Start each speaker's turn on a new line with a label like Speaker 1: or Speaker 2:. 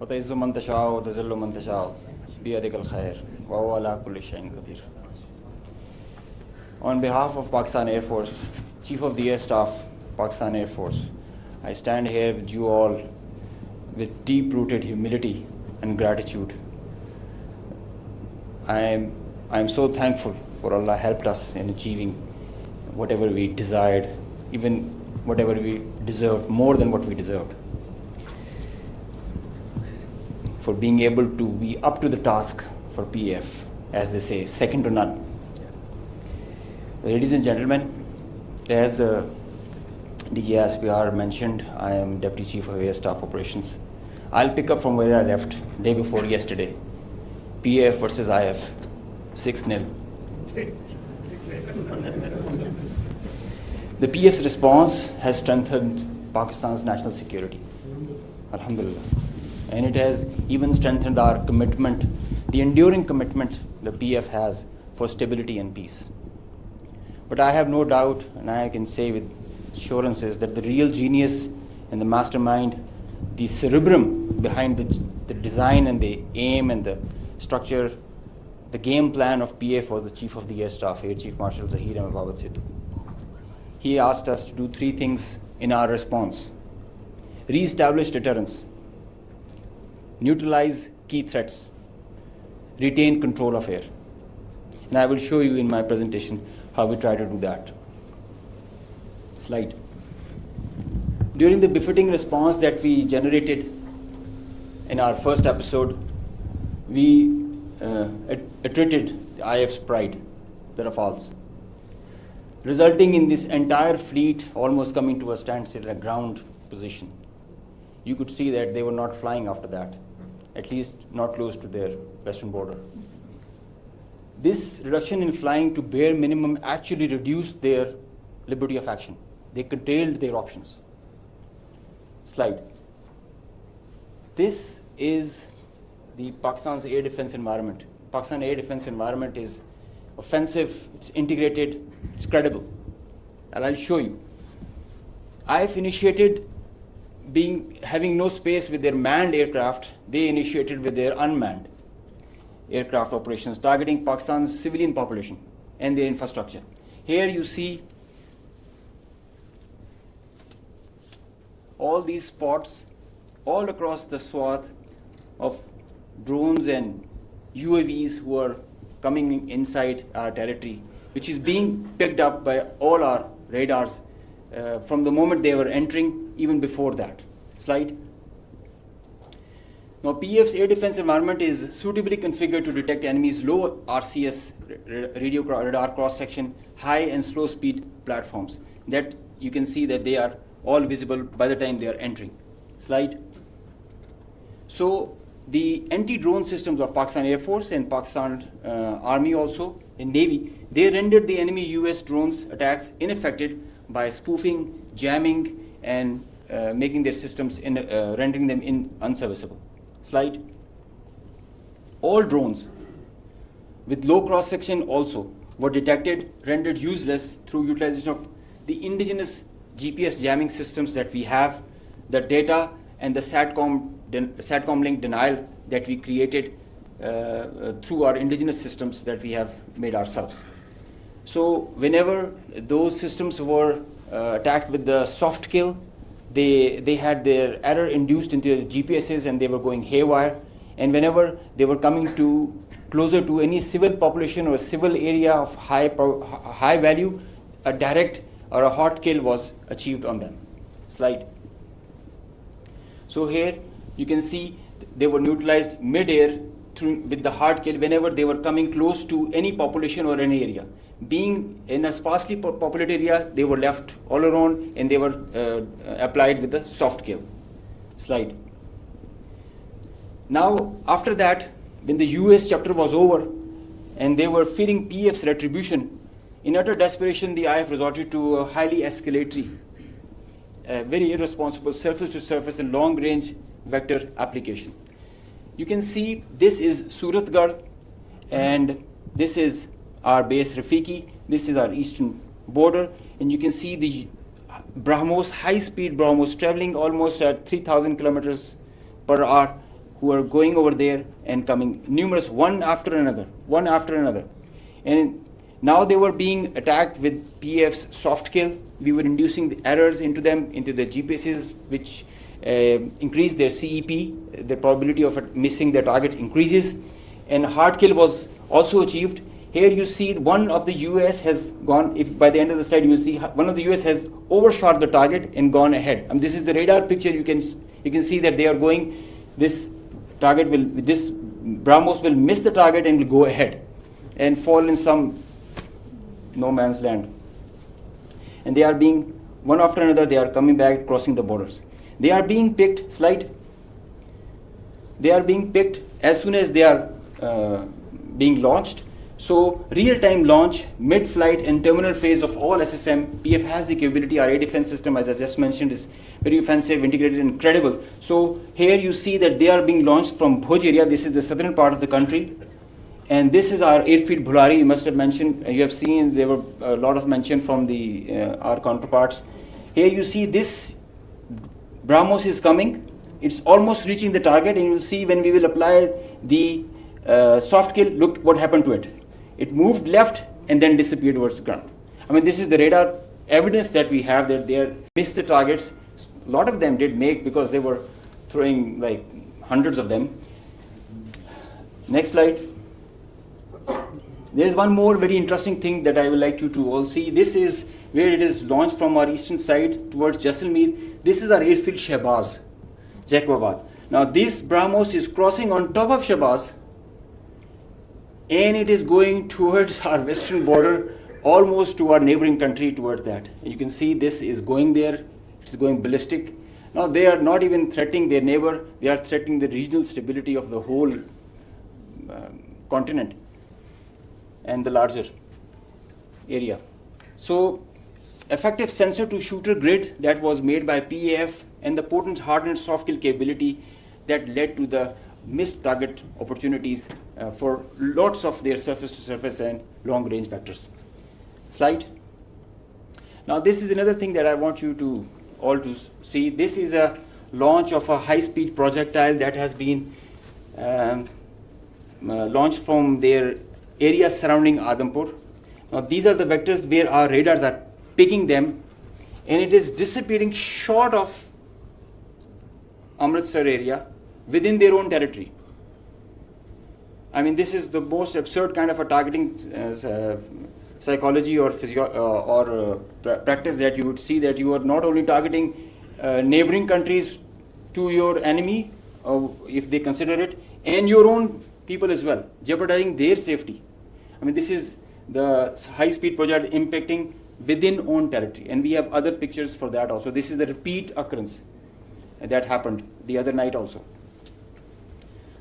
Speaker 1: وتعز من تشاء وتذل من تشاء بيدك الخير وهو على كل شيء قدير. On behalf of Pakistan Air Force, Chief of the Air Staff, Pakistan Air Force, I stand here with you all with deep-rooted humility and gratitude. I am so thankful for Allah helped us in achieving whatever we desired, even whatever we deserved, more than what we deserved. For being able to be up to the task for PF, as they say, second to none. Ladies and gentlemen, as the DG SPR mentioned, I am Deputy Chief of Air Staff Operations. I'll pick up from where I left day before yesterday. PF versus IF, 6-0. The PF's response has strengthened Pakistan's national security. Alhamdulillah. And it has even strengthened our commitment, the enduring commitment the PF has for stability and peace. But I have no doubt, and I can say with assurances, that the real genius and the mastermind, the cerebrum behind the design and the aim and the structure, the game plan of PF was the Chief of the Air Staff, Air Chief Marshal Zahir Ahmed Babad Sidhu. He asked us to do 3 things in our response: re-establish deterrence, neutralize key threats, retain control of air. And I will show you in my presentation how we try to do that. Slide. During the befitting response that we generated in our first episode, we attrited the IF's pride, the Rafales, resulting in this entire fleet almost coming to a standstill, a ground position. You could see that they were not flying after that, at least not close to their western border. This reduction in flying to bare minimum actually reduced their liberty of action. They curtailed their options. Slide. This is the Pakistan's air defense environment. Pakistan air defense environment is offensive, it's integrated, it's credible. And I'll show you. IF initiated having no space with their manned aircraft, they initiated with their unmanned aircraft operations, targeting Pakistan's civilian population and their infrastructure. Here you see all these spots all across the swath of drones and UAVs who are coming inside our territory, which is being picked up by all our radars from the moment they were entering, even before that. Slide. Now, PF's air defense environment is suitably configured to detect enemies' low RCS radio radar cross-section, high and slow speed platforms. That you can see that they are all visible by the time they are entering. Slide. So the anti-drone systems of Pakistan Air Force and Pakistan Army also, and Navy, they rendered the enemy US drones attacks ineffective by spoofing, jamming, and making their systems, rendering them unserviceable. Slide. All drones with low cross-section also were detected, rendered useless through utilization of the indigenous GPS jamming systems that we have, the data and the SATCOM link denial that we created through our indigenous systems that we have made ourselves. So whenever those systems were attacked with the soft kill, they had their error induced into the GPSs and they were going haywire. And whenever they were coming closer to any civil population or a civil area of high value, a direct or a hot kill was achieved on them. Slide. So here you can see they were neutralized mid-air with the hard kill whenever they were coming close to any population or any area. Being in a sparsely populated area, they were left all alone and they were applied with the soft kill. Slide. Now, after that, when the US chapter was over and they were fearing PF's retribution, in utter desperation, the IF resorted to a highly escalatory, very irresponsible surface-to-surface and long-range vector application. You can see this is Suratgarh and this is our base Rafiki. This is our eastern border, and you can see the BrahMos, high-speed BrahMos traveling almost at 3,000 kilometers per hour who are going over there and coming, numerous, one after another. And now they were being attacked with PF's soft kill. We were inducing the errors into them, into the GPSs, which increased their CEP. The probability of missing their target increases. And hard kill was also achieved. Here you see one of the US has gone, if by the end of the slide you will see one of the US has overshot the target and gone ahead. This is the radar picture. You can see that they are going, this BrahMos will miss the target and will go ahead and fall in some no man's land. And they are being, one after another, they are coming back, crossing the borders. They are being picked, they are being picked as soon as they are being launched. So real-time launch, mid-flight and terminal phase of all SSM, PF has the capability. Our air defense system, as I just mentioned, is very offensive, integrated, and credible. So here you see that they are being launched from Bhuj area. This is the southern part of the country. And this is our airfield Bhulari. You must have mentioned, you have seen there were a lot of mention from our counterparts. Here you see this BrahMos is coming. It's almost reaching the target, and you'll see when we will apply the soft kill, look what happened to it. It moved left and then disappeared towards the ground. This is the radar evidence that we have that they missed the targets. A lot of them did make, because they were throwing like hundreds of them. Next slide. There is one more very interesting thing that I would like you to all see. This is where it is launched from our eastern side towards Jaisalmer. This is our airfield Shahbaz, Jacobabad. Now this BrahMos is crossing on top of Shahbaz, and it is going towards our western border, almost to our neighboring country, towards that. You can see this is going there, it's going ballistic. Now they are not even threatening their neighbor, they are threatening the regional stability of the whole continent and the larger area. So effective sensor to shooter grid that was made by PAF, and the potent hardened soft kill capability that led to the missed target opportunities for lots of their surface-to-surface and long-range vectors. Slide. Now this is another thing that I want you to all to see. This is a launch of a high-speed projectile that has been launched from their area surrounding Adampur. Now these are the vectors where our radars are picking them, and it is disappearing short of Amritsar area within their own territory. This is the most absurd kind of a targeting psychology or practice that you would see, that you are not only targeting neighboring countries to your enemy, if they consider it, and your own people as well, jeopardizing their safety. This is the high-speed project impacting within own territory, and we have other pictures for that also. This is the repeat occurrence that happened the other night also.